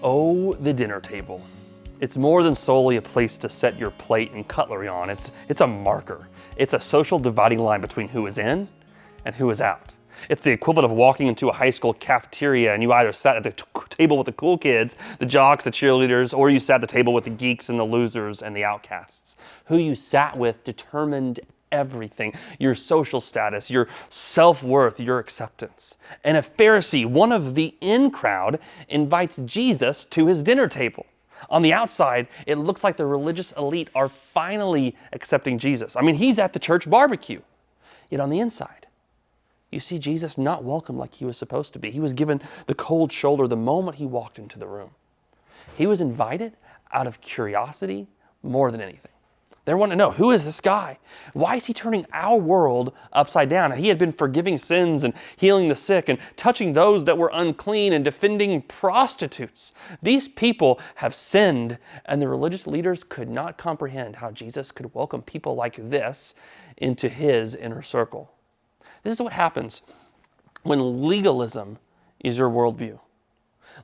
Oh, the dinner table. It's more than solely a place to set your plate and cutlery on. It's a marker. It's a social dividing line between who is in and who is out. It's the equivalent of walking into a high school cafeteria and you either sat at the table with the cool kids, the jocks, the cheerleaders, or you sat at the table with the geeks and the losers and the outcasts. Who you sat with determined everything: your social status, your self-worth, your acceptance. And a Pharisee, one of the in crowd, invites Jesus to his dinner table. On the outside, it looks like the religious elite are finally accepting Jesus. I mean, he's at the church barbecue. Yet on the inside, you see Jesus not welcomed like he was supposed to be. He was given the cold shoulder the moment he walked into the room. He was invited out of curiosity more than anything. They want to know, who is this guy? Why is he turning our world upside down? He had been forgiving sins and healing the sick and touching those that were unclean and defending prostitutes. These people have sinned, and the religious leaders could not comprehend how Jesus could welcome people like this into his inner circle. This is what happens when legalism is your worldview.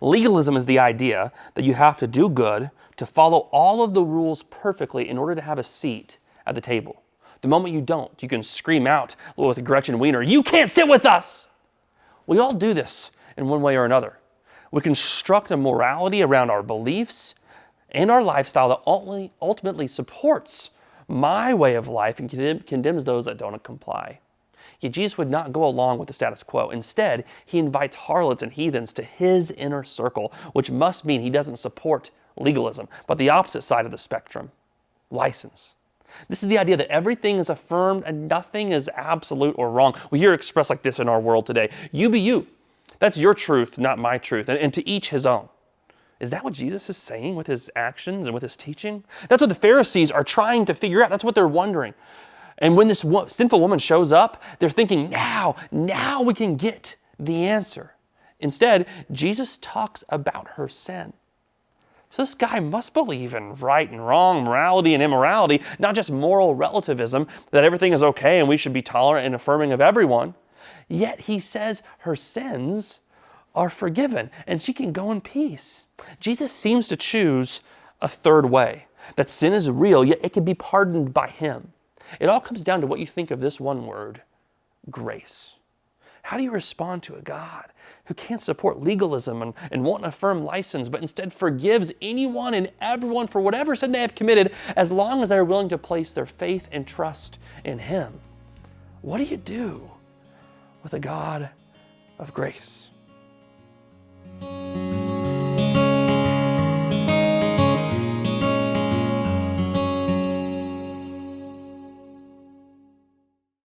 Legalism is the idea that you have to do good, to follow all of the rules perfectly in order to have a seat at the table. The moment you don't, you can scream out with Gretchen Wiener, "You can't sit with us!" We all do this in one way or another. We construct a morality around our beliefs and our lifestyle that ultimately supports my way of life and condemns those that don't comply. Yet Jesus would not go along with the status quo. Instead, he invites harlots and heathens to his inner circle, which must mean he doesn't support legalism, but the opposite side of the spectrum, license. This is the idea that everything is affirmed and nothing is absolute or wrong. We hear it expressed like this in our world today: you be you. That's your truth, not my truth, and to each his own. Is that what Jesus is saying with his actions and with his teaching? That's what the Pharisees are trying to figure out. That's what they're wondering. And when this sinful woman shows up, they're thinking, now we can get the answer. Instead, Jesus talks about her sin. So this guy must believe in right and wrong, morality and immorality, not just moral relativism, that everything is okay and we should be tolerant and affirming of everyone. Yet he says her sins are forgiven and she can go in peace. Jesus seems to choose a third way, that sin is real, yet it can be pardoned by him. It all comes down to what you think of this one word: grace. How do you respond to a God who can't support legalism and won't affirm license, but instead forgives anyone and everyone for whatever sin they have committed, as long as they're willing to place their faith and trust in him? What do you do with a God of grace?